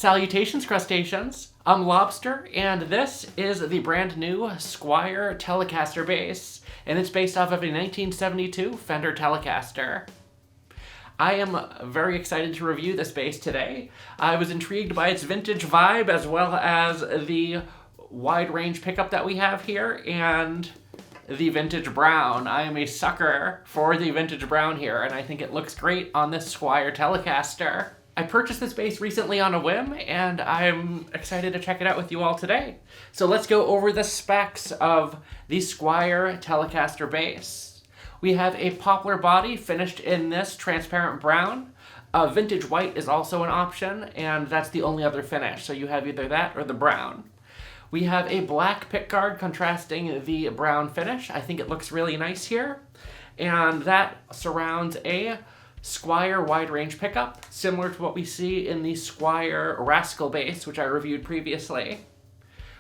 Salutations, crustaceans! I'm Lobster, and this is the brand new Squier Telecaster Bass, and it's based off of a 1972 Fender Telecaster. I am very excited to review this bass today. I was intrigued by its vintage vibe as well as the wide range pickup that we have here and the vintage brown. I am a sucker for the vintage brown here, and I think it looks great on this Squier Telecaster. I purchased this bass recently on a whim, and I'm excited to check it out with you all today. So let's go over the specs of the Squier Telecaster bass. We have a poplar body finished in this transparent brown. Vintage white is also an option, and that's the only other finish, so you have either that or the brown. We have a black pickguard contrasting the brown finish. I think it looks really nice here. And that surrounds a Squier wide range pickup, similar to what we see in the Squier Rascal bass, which I reviewed previously.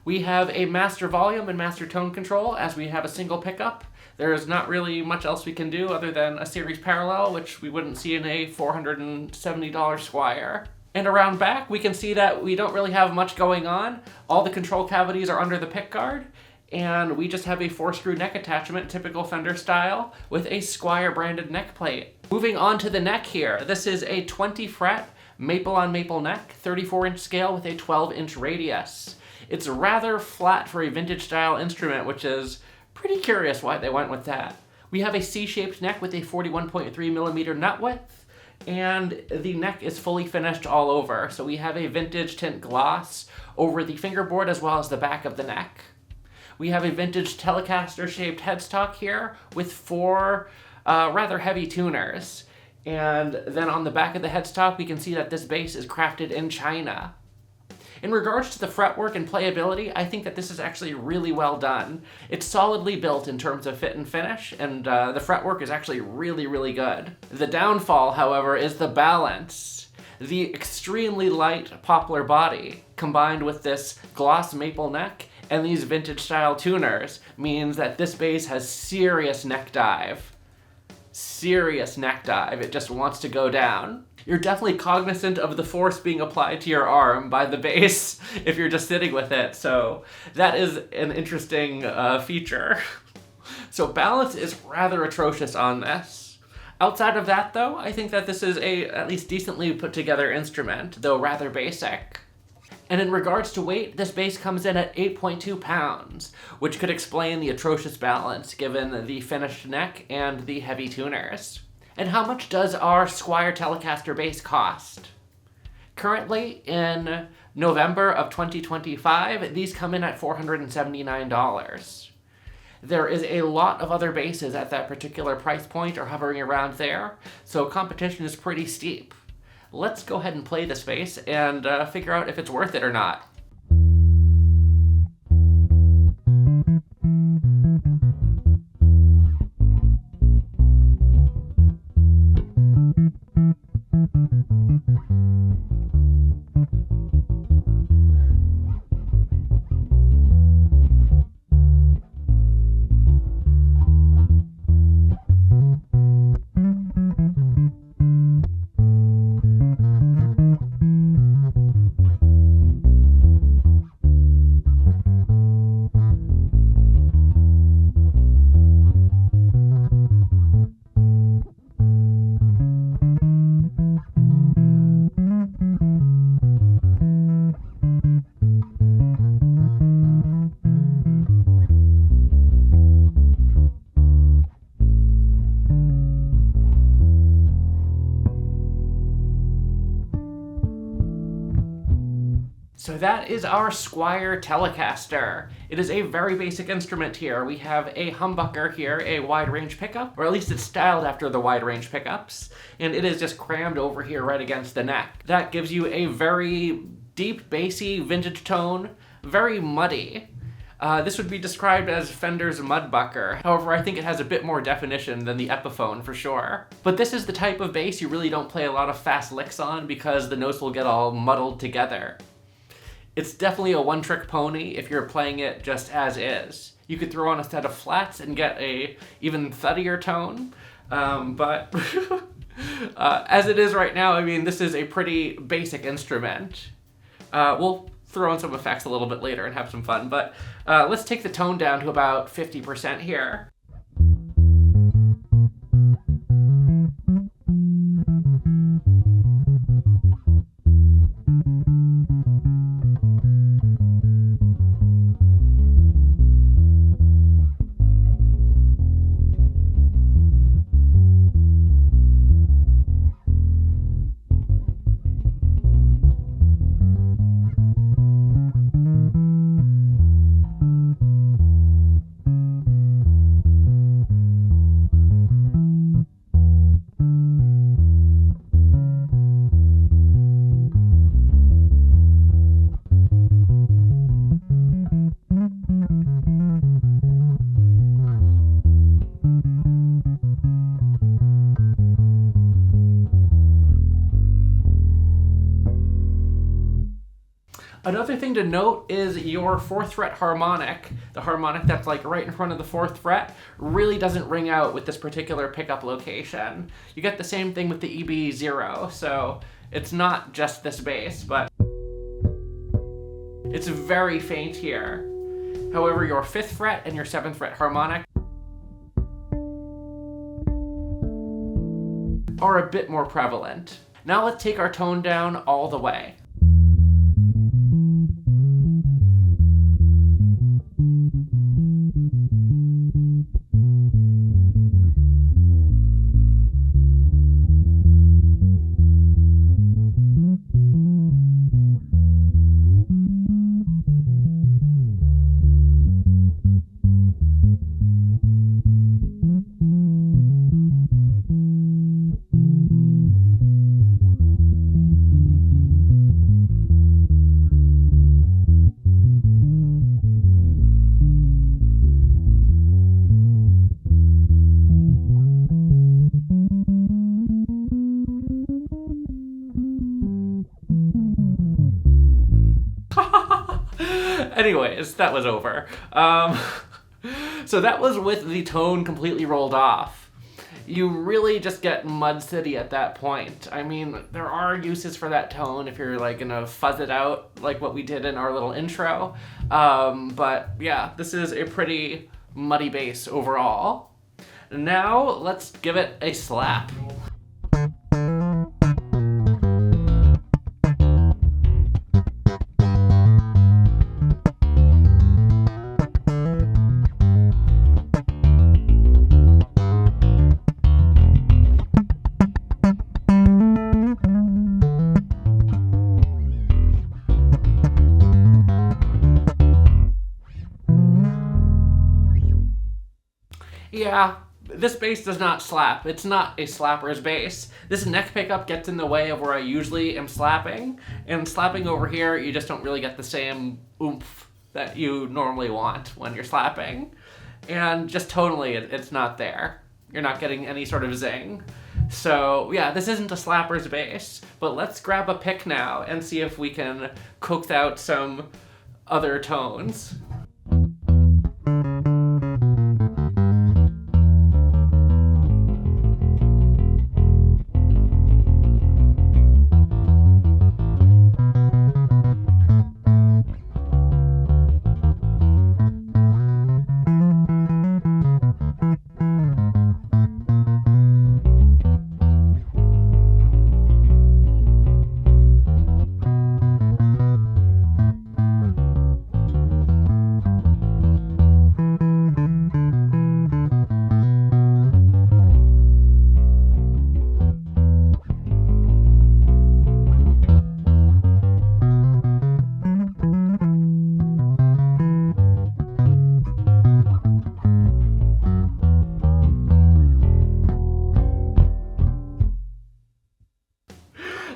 We have a master volume and master tone control as we have a single pickup. There is not really much else we can do other than a series parallel, which we wouldn't see in a $470 Squier. And around back, we can see that we don't really have much going on. All the control cavities are under the pickguard, and we just have a 4-screw neck attachment, typical Fender style, with a Squier branded neck plate. Moving on to the neck here, this is a 20 fret maple on maple neck, 34-inch scale with a 12-inch radius. It's rather flat for a vintage style instrument, which is pretty curious why they went with that. We have a C-shaped neck with a 41.3 millimeter nut width, and the neck is fully finished all over. So we have a vintage tint gloss over the fingerboard as well as the back of the neck. We have a vintage Telecaster shaped headstock here with 4 rather heavy tuners. And then on the back of the headstock, we can see that this bass is crafted in China. In regards to the fretwork and playability, I think that this is actually really well done. It's solidly built in terms of fit and finish, and the fretwork is actually really, really good. The downfall, however, is the balance. The extremely light poplar body, combined with this gloss maple neck and these vintage style tuners, means that this bass has serious neck dive. Serious neck dive. It just wants to go down. You're definitely cognizant of the force being applied to your arm by the bass if you're just sitting with it, so that is an interesting feature. So balance is rather atrocious on this. Outside of that, though, I think that this is a at least decently put together instrument, though rather basic. And in regards to weight, this bass comes in at 8.2 pounds, which could explain the atrocious balance given the finished neck and the heavy tuners. And how much does our Squier Telecaster bass cost? Currently, in November of 2025, these come in at $479. There is a lot of other basses at that particular price point or hovering around there, so competition is pretty steep. Let's go ahead and play this bass and figure out if it's worth it or not. So that is our Squier Telecaster. It is a very basic instrument here. We have a humbucker here, a wide range pickup, or at least it's styled after the wide range pickups, and it is just crammed over here right against the neck. That gives you a very deep, bassy, vintage tone, very muddy. This would be described as Fender's mudbucker. However, I think it has a bit more definition than the Epiphone for sure. But this is the type of bass you really don't play a lot of fast licks on because the notes will get all muddled together. It's definitely a one-trick pony if you're playing it just as is. You could throw on a set of flats and get a even thuddier tone, but as it is right now, I mean, this is a pretty basic instrument. We'll throw in some effects a little bit later and have some fun, but let's take the tone down to about 50% here. Another thing to note is your 4th fret harmonic, the harmonic that's like right in front of the 4th fret, really doesn't ring out with this particular pickup location. You get the same thing with the EB0, so it's not just this bass, but it's very faint here. However, your 5th fret and your 7th fret harmonic are a bit more prevalent. Now let's take our tone down all the way. Anyways, that was over. So that was with the tone completely rolled off. You really just get Mud City at that point. I mean, there are uses for that tone if you're like gonna fuzz it out like what we did in our little intro. But yeah, this is a pretty muddy bass overall. Now let's give it a slap. Yeah, this bass does not slap. It's not a slapper's bass. This neck pickup gets in the way of where I usually am slapping, and slapping over here, you just don't really get the same oomph that you normally want when you're slapping. And just tonally, it's not there. You're not getting any sort of zing. So yeah, this isn't a slapper's bass, but let's grab a pick now and see if we can coax out some other tones.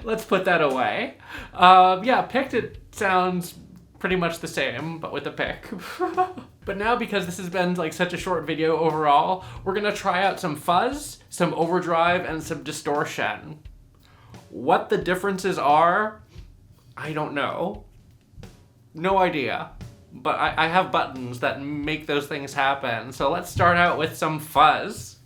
Let's put that away. Yeah, picked, it sounds pretty much the same, but with a pick. But now, because this has been like such a short video overall, we're gonna try out some fuzz, some overdrive, and some distortion. What the differences are, I don't know. No idea. But I have buttons that make those things happen. So let's start out with some fuzz.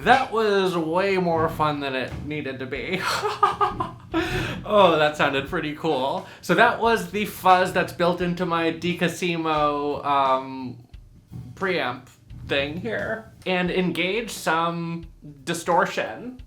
That was way more fun than it needed to be. Oh, that sounded pretty cool. So that was the fuzz that's built into my DeCasimo preamp thing here. And engage some distortion.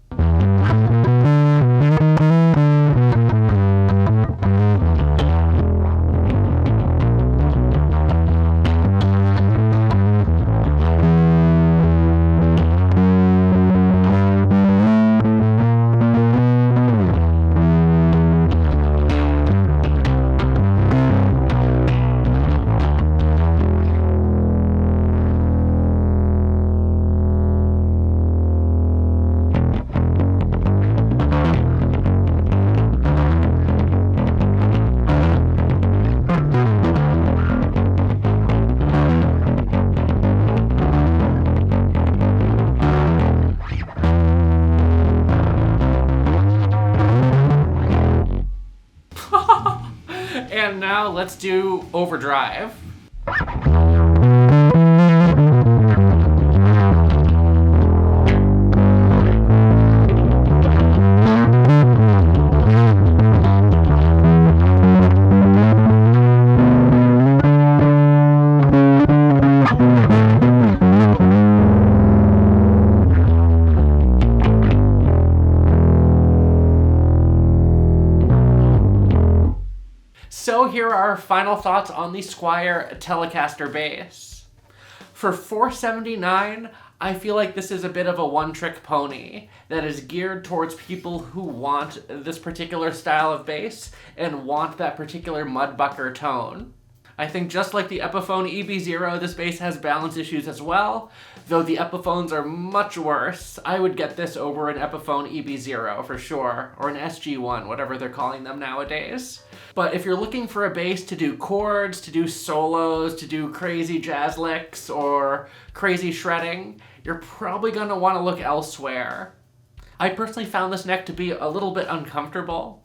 And now let's do overdrive. So here are our final thoughts on the Squier Telecaster Bass. For $479, I feel like this is a bit of a one-trick pony that is geared towards people who want this particular style of bass and want that particular mudbucker tone. I think just like the Epiphone EB0, this bass has balance issues as well, though the Epiphones are much worse. I would get this over an Epiphone EB0 for sure, or an SG1, whatever they're calling them nowadays. But if you're looking for a bass to do chords, to do solos, to do crazy jazz licks, or crazy shredding, you're probably going to want to look elsewhere. I personally found this neck to be a little bit uncomfortable.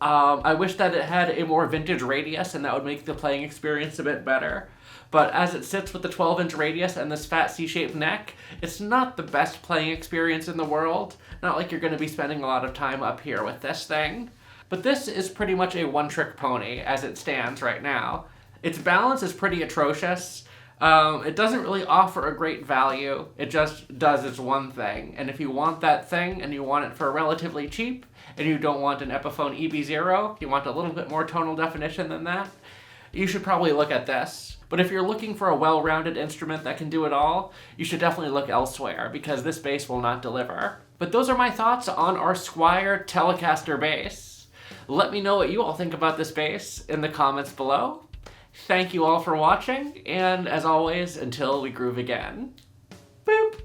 I wish that it had a more vintage radius, and that would make the playing experience a bit better. But as it sits with the 12-inch radius and this fat C-shaped neck, it's not the best playing experience in the world. Not like you're going to be spending a lot of time up here with this thing. But this is pretty much a one-trick pony as it stands right now. Its balance is pretty atrocious. It doesn't really offer a great value. It just does its one thing. And if you want that thing and you want it for relatively cheap, and you don't want an Epiphone EB0, you want a little bit more tonal definition than that, you should probably look at this. But if you're looking for a well-rounded instrument that can do it all, you should definitely look elsewhere, because this bass will not deliver. But those are my thoughts on our Squier Telecaster bass. Let me know what you all think about this bass in the comments below. Thank you all for watching, and as always, until we groove again. Boop!